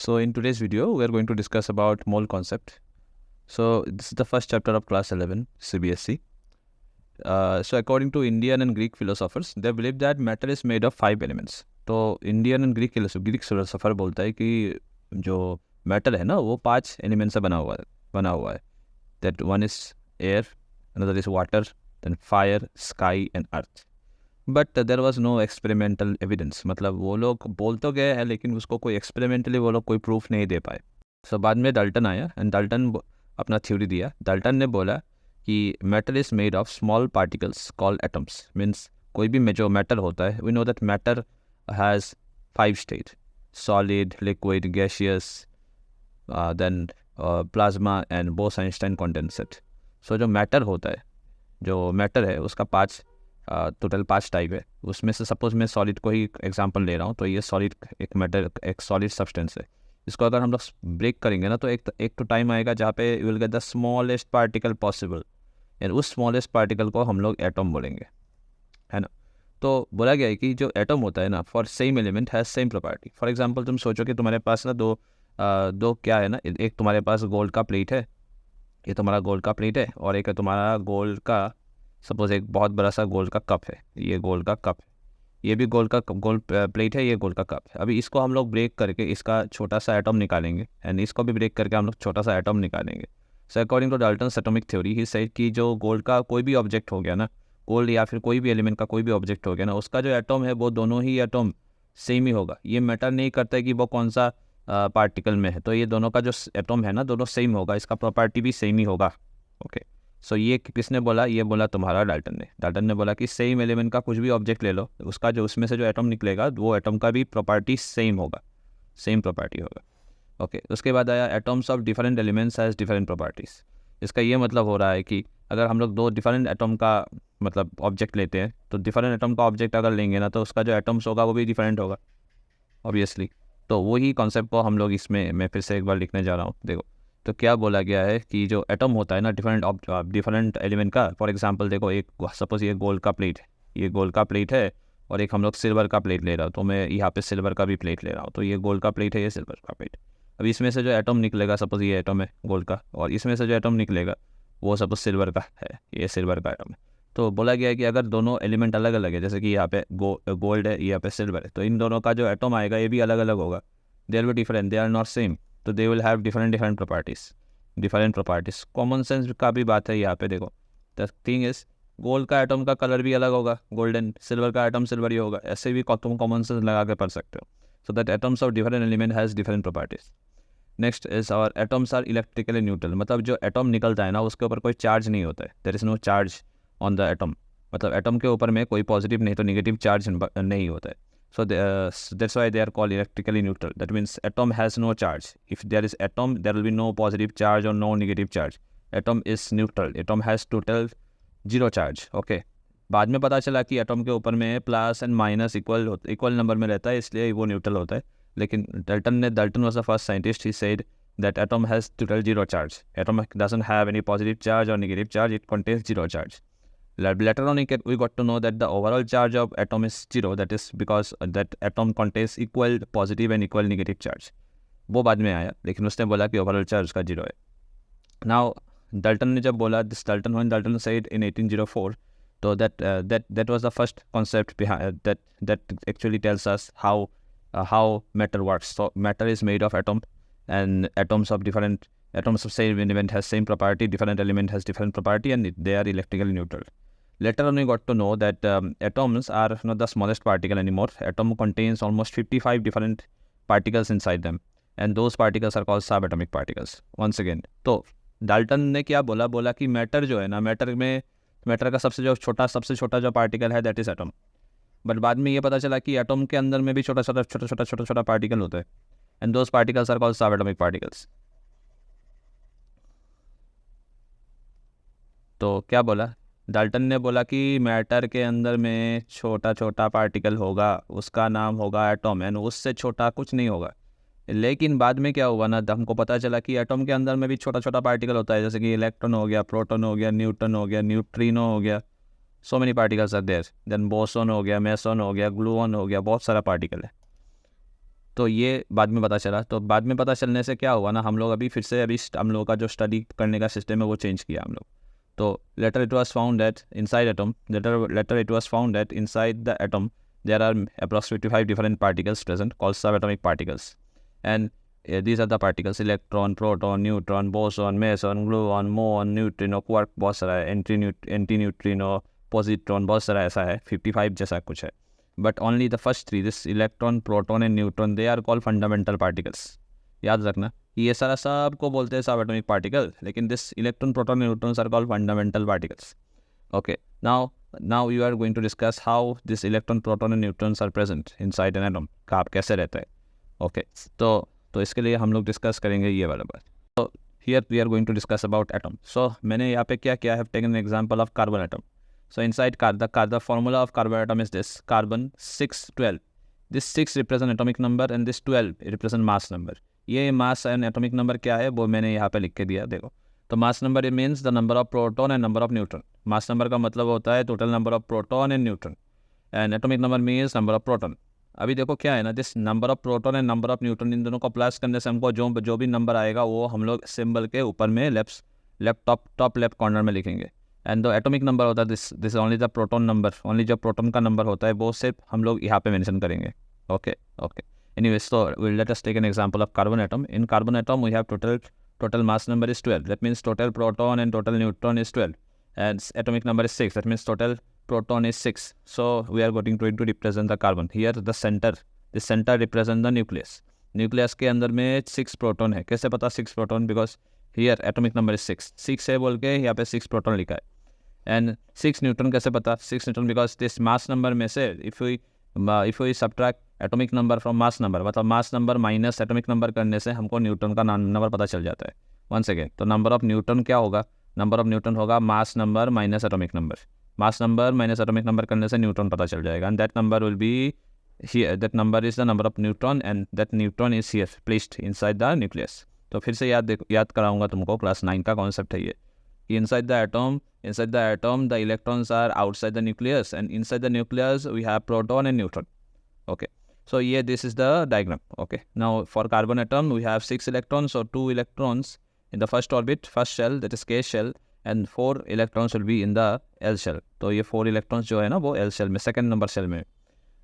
So in today's video, we are going to discuss about mole concept. So this is the first chapter of class 11 CBSE. So according to Indian and Greek philosophers, they believe that matter is made of 5 elements. तो Indian and Greek philosopher बोलता है कि जो matter है ना वो 5 element से बना हुआ है that one is air, another is water, then fire, sky and earth. But there was no experimental evidence. मतलब वो लोग बोल तो गए हैं लेकिन उसको कोई एक्सपेरिमेंटली वो लोग कोई प्रूफ नहीं दे पाए. सो बाद में डाल्टन आया एंड डाल्टन अपना थ्योरी दिया. डाल्टन ने बोला कि matter is made of small particles called atoms. Means कोई भी जो मैटर होता है, we know that matter has 5 state: solid, liquid, gaseous, then plasma and Bose Einstein condensate. So जो मैटर है उसका टोटल 5 टाइप है. उसमें से सपोज मैं सॉलिड को ही एग्जांपल ले रहा हूँ, तो ये सॉलिड एक सॉलिड सब्सटेंस है. इसको अगर हम लोग ब्रेक करेंगे ना तो एक तो टाइम आएगा जहाँ पे you will get the smallest particle possible, and उस स्मॉलेस्ट पार्टिकल को हम लोग एटम बोलेंगे, है ना. तो बोला गया है कि जो एटम होता है ना, for same element has same property. For example तुम सोचो कि तुम्हारे पास ना दो क्या है ना, एक तुम्हारे पास गोल्ड का प्लेट है, ये तुम्हारा गोल्ड का प्लेट है, और एक है तुम्हारा गोल्ड का, सपोज एक बहुत बड़ा सा गोल्ड का कप है, ये गोल्ड का कप है, ये भी गोल्ड प्लेट है, ये गोल्ड का कप है. अभी इसको हम लोग ब्रेक करके इसका छोटा सा एटम निकालेंगे, एंड इसको भी ब्रेक करके हम लोग छोटा सा एटम निकालेंगे. So according to Dalton's atomic theory, he said कि जो गोल्ड का कोई भी ऑब्जेक्ट हो गया ना, गोल्ड या फिर कोई भी एलिमेंट का कोई भी ऑब्जेक्ट हो गया ना, उसका जो एटम है वो दोनों ही एटम सेम ही होगा. ये मैटर नहीं करता है कि वो कौन सा पार्टिकल में है. तो ये दोनों का जो एटम है ना, दोनों सेम होगा, इसका प्रॉपर्टी भी सेम ही होगा. ओके. सो ये किसने बोला? ये बोला तुम्हारा डाल्टन ने बोला कि सेम एलिमेंट का कुछ भी ऑब्जेक्ट ले लो, उसका जो उसमें से जो एटम निकलेगा वो एटम का भी प्रॉपर्टी सेम होगा, सेम प्रॉपर्टी होगा. ओके. उसके बाद आया atoms of different elements has different properties. इसका ये मतलब हो रहा है कि अगर हम लोग 2 डिफरेंट एटम का मतलब ऑब्जेक्ट लेते हैं, तो डिफरेंट एटम का ऑब्जेक्ट अगर लेंगे ना तो उसका जो एटम्स होगा वो भी डिफरेंट होगा ऑब्वियसली. तो वही कॉन्सेप्ट को हम लोग इसमें मैं फिर से एक बार लिखने जा रहा हूँ. देखो, तो क्या बोला गया है कि जो एटम होता है ना डिफरेंट एलिमेंट का, फॉर एग्जांपल देखो, एक सपोज ये गोल्ड का प्लेट है, ये गोल्ड का प्लेट है, और एक हम लोग सिल्वर का प्लेट ले रहा हूँ, तो मैं यहाँ पे सिल्वर का भी प्लेट ले रहा हूँ. तो ये गोल्ड का प्लेट है, ये सिल्वर का प्लेट. अब इसमें से जो एटम निकलेगा, सपोज ये एटम है गोल्ड का, और इसमें से जो एटम निकलेगा वो सपोज सिल्वर का है, ये सिल्वर का एटम है. तो बोला गया है कि अगर दोनों एलिमेंट अलग अलग है, जैसे कि यहाँ पे गोल्ड है, यहाँ पे सिल्वर है, तो इन दोनों का जो एटम आएगा ये भी अलग अलग होगा. They are be different, they are not same. तो they will have different properties. Common sense का भी बात है यहाँ पे. देखो, द थिंग इज, गोल्ड का एटम का कलर भी अलग होगा, गोल्डन. सिल्वर का एटम सिल्वर ही होगा. ऐसे भी तुम कॉमन सेंस लगा के पढ़ सकते हो. So that atoms of different element has different properties. Next is our atoms are electrically neutral. मतलब जो एटम निकलता है ना उसके ऊपर कोई चार्ज नहीं होता है. There is no charge on the atom. मतलब एटम के ऊपर में कोई पॉजिटिव नहीं तो नेगेटिव चार्ज नहीं होता है. So that's why they are called electrically neutral. That means atom has no charge. If there is atom, there will be no positive charge or no negative charge. Atom is neutral. Atom has total 0 charge. Okay. बाद में पता चला कि atom के ऊपर में plus and minus equal number में रहता है, इसलिए वो न्यूट्रल होता है. लेकिन Dalton was the first scientist. He said that atom has total 0 charge. Atom doesn't have any positive charge or negative charge. It contains 0 charge. Later on we got to know that the overall charge of atom is 0. That is because that atom contains equal positive and equal negative charge. वो बाद में आया, लेकिन उसने बोला कि overall charge उसका 0 है. नाउ डाल्टन ने जब बोला दिस, डाल्टन said in 1804, तो that was the first concept behind that actually tells us how matter works. So matter is made of atom, and atoms of same element has same property, different element has different property, and they are electrically neutral. Later on we got to know that atoms are not the smallest particle anymore. Atom contains almost 55 different particles inside them, and those particles are called subatomic particles. Once again, तो Dalton ने क्या बोला कि matter जो है ना, matter का सबसे छोटा जो पार्टिकल है दैट इज एटम. बट बाद में ये पता चला कि एटम के अंदर में भी छोटा पार्टिकल होता है, and those particles are called subatomic particles. तो क्या बोला डाल्टन ने? बोला कि मैटर के अंदर में छोटा पार्टिकल होगा, उसका नाम होगा एटम, एंड उससे छोटा कुछ नहीं होगा. लेकिन बाद में क्या हुआ ना, हमको पता चला कि एटम के अंदर में भी छोटा पार्टिकल होता है, जैसे कि इलेक्ट्रॉन हो गया, प्रोटॉन हो गया, न्यूट्रॉन हो गया, न्यूट्रिनो हो गया. So many particles are there. Then boson हो गया, मेसोन हो गया, ग्लूऑन हो गया, बहुत सारा पार्टिकल है. तो ये बाद में पता चला। तो बाद में पता चलने से क्या हुआ ना, हम लोग अभी फिर से हम लोगों का जो स्टडी करने का सिस्टम है वो चेंज किया हम लोग। तो later it was found that inside atom later it was found that inside the atom there are approximately 5 different particles present called subatomic particles, and these are the particles: electron, proton, neutron, boson, meson, gluon, muon, neutrino, quark, बहुत सारा है, anti neutrino, positron, बहुत सारा ऐसा है, 55 जैसा कुछ है। But only the first three, this electron, proton and neutron, they are called fundamental particles. याद रखना ये सारा सबको बोलते हैं सब एटॉमिक पार्टिकल, लेकिन this electron, proton, neutrons are called fundamental particles. Okay, now you are going to discuss how this electron, proton and neutrons are present inside an atom, का आप कैसे रहता है। ओके, तो इसके लिए हम लोग डिस्कस करेंगे ये वाला बात। तो here we are going to discuss about atom. So मैंने यहाँ पे क्या किया है, taken an example of carbon atom. So inside the formula of carbon atom is this: carbon 612. This 6 represent atomic number and this 12 represent mass number. ये mass and atomic number क्या है वो मैंने यहाँ पे लिख के दिया, देखो। तो mass number it means the number of proton and number of neutron. Mass number का मतलब होता है total number of proton and neutron, and atomic number means number of proton. अभी देखो क्या है ना, this number of proton and number of neutron, इन दोनों को प्लस करने से हमको जो भी नंबर आएगा वो हम लोग सिंबल के ऊपर में लेफ्ट टॉप लेफ्ट कॉर्नर में लिखेंगे। एंड द एटॉमिक नंबर होता है this only the proton number, only जो प्रोटॉन का नंबर होता है वो सिर्फ हम लोग यहाँ पे मेंशन करेंगे। Okay, anyways, so let us take an example of carbon atom. In carbon atom we have total mass number is 12. That means total proton and total neutron is 12. And atomic number is 6. That means total proton is 6. So we are going to represent the carbon. Here the center represent the nucleus. Nucleus के अंदर में 6 proton है। कैसे पता 6 proton? Because here atomic number is 6. 6 है बोल के यहाँ पे 6 proton लिखा है। And 6 neutron कैसे पता? 6 neutron because this mass number में से if we subtract atomic number from mass number, मतलब mass number minus atomic number करने से हमको न्यूट्रॉन का नंबर पता चल जाता है। वंस अगेन, तो नंबर ऑफ न्यूट्रॉन क्या होगा? नंबर ऑफ न्यूट्रॉन होगा मास नंबर माइनस एटॉमिक नंबर। मास नंबर माइनस एटॉमिक नंबर करने से न्यूट्रॉन पता चल जाएगा, and that number will be here, that number is the number of neutron and that neutron is here placed inside the nucleus. तो फिर से याद कराऊंगा तुमको, क्लास 9 का कॉन्सेप्ट है ये, कि inside the atom the electrons are outside the nucleus, and inside the nucleus we have proton and neutron. Okay, so yeah, this is the diagram. Okay, now for carbon atom we have 6 electrons, or 2 electrons in the first orbit, first shell, that is K shell, and 4 electrons will be in the L shell. तो ये 4 electrons जो है ना वो L shell में, second number shell में।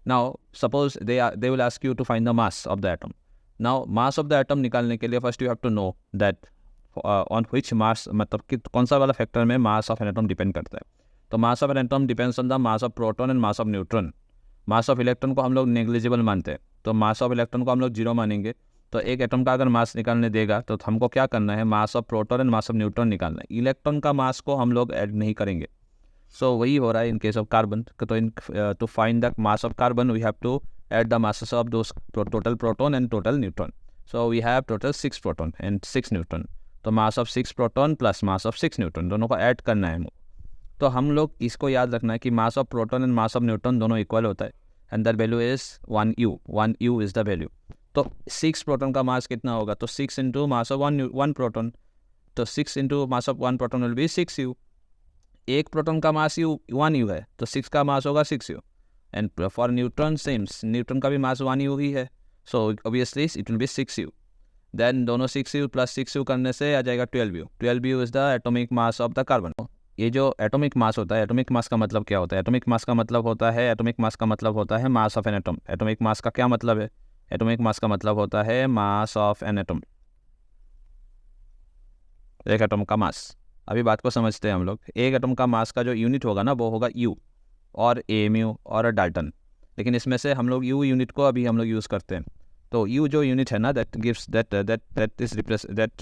Now suppose they will ask you to find the mass of the atom. Now mass of the atom निकालने के लिए first you have to know that on which mass, मतलब कि कौन सा वाला फैक्टर में mass of an atom depend करता है। तो mass of an atom depends on the mass of proton and mass of neutron. Mass of electron को हम लोग नेग्लिजिबल मानते हैं, तो मास ऑफ इलेक्ट्रॉन को हम लोग 0 मानेंगे। तो एक एटम का अगर मास निकालने देगा तो हमको क्या करना है, mass of proton and mass of neutron निकालना है। इलेक्ट्रॉन का मास को हम लोग ऐड नहीं करेंगे। सो वही हो रहा है इन केस ऑफ कार्बन। तो in to find the mass of carbon we have to add the masses of those total proton and total neutron. So we have total 6 proton and 6 neutron. तो mass of 6 proton plus mass of 6 neutron दोनों को add करना है। तो हम लोग इसको याद रखना है कि mass of proton and mass of neutron दोनों इक्वल होता है, and that value is 1u is the value. तो 6 प्रोटॉन का मास कितना होगा? तो 6 इंटू मास ऑफ 1 प्रोटॉन, तो 6 into mass of 1 proton will be 6u। एक प्रोटॉन का मास 1u है, तो 6 का मास होगा 6u। And for neutron same, neutron का भी मास 1u ही है, so obviously it will be 6u। Then दोनों 6u प्लस 6u करने से आ जाएगा 12u। 12u is the atomic mass of the carbon. ये जो एटॉमिक मास होता है, एटॉमिक मास का मतलब क्या होता है? एटॉमिक मास का मतलब होता है mass of an atom. Atomic mass का क्या मतलब है? एटॉमिक मास का मतलब होता है मास ऑफ एन एटम, एक एटम का मास। अभी बात को समझते हैं हम लोग। एक एटम का मास का जो यूनिट होगा ना वो होगा यू और AMU और डाल्टन, लेकिन इसमें से हम लोग यू यूनिट को अभी हम लोग यूज़ करते हैं। तो यू जो यूनिट है ना, that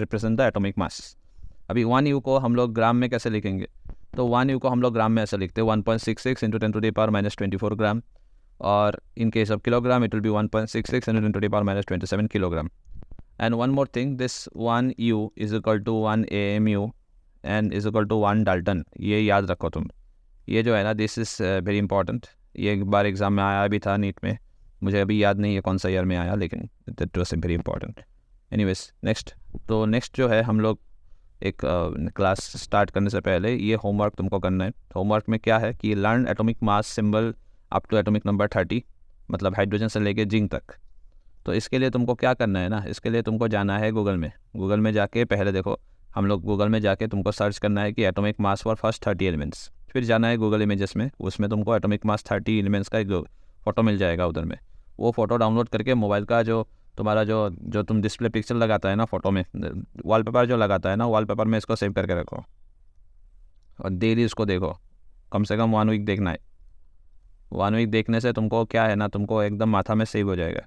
represent the atomic mass. अभी 1u को हम लोग ग्राम में कैसे लिखेंगे? तो 1u को हम लोग ग्राम में ऐसे लिखते हैं 1.66 इंटू 10⁻⁻24 ग्राम, और in case of kilogram it will be 1.66 into 10⁻⁻27 kilogram. And one more thing, this 1u is equal to 1 AMU and is equal to 1 dalton. ये याद रखो तुम, ये जो है ना, दिस इज़ वेरी इंपॉर्टेंट। ये एक बार एग्जाम में आया भी था नीट में, मुझे अभी याद नहीं है कौन सा ईयर में आया, लेकिन that was very important. Anyways next जो है, हम लोग एक क्लास स्टार्ट करने से पहले ये होमवर्क तुमको करना है। होमवर्क में क्या है कि learn atomic mass symbol up to atomic number 30, मतलब हाइड्रोजन से लेके जिंक तक। तो इसके लिए तुमको क्या करना है ना, इसके लिए तुमको जाना है गूगल में। गूगल में जाके पहले देखो, हम लोग गूगल में जाके तुमको सर्च करना है कि atomic mass for first 30 elements. फिर जाना है गूगल इमेजेस में, उसमें तुमको एटॉमिक मास 30 एलिमेंट्स का एक फ़ोटो मिल जाएगा उधर में। वो फ़ोटो डाउनलोड करके मोबाइल का जो तुम्हारा जो जो तुम डिस्प्ले पिक्चर लगाता है ना फ़ोटो में, वॉलपेपर जो लगाता है ना, वॉलपेपर में इसको सेव करके रखो और डेली इसको देखो। कम से कम 1 वीक देखना है। 1 वीक देखने से तुमको क्या है ना, तुमको एकदम माथा में सेव हो जाएगा।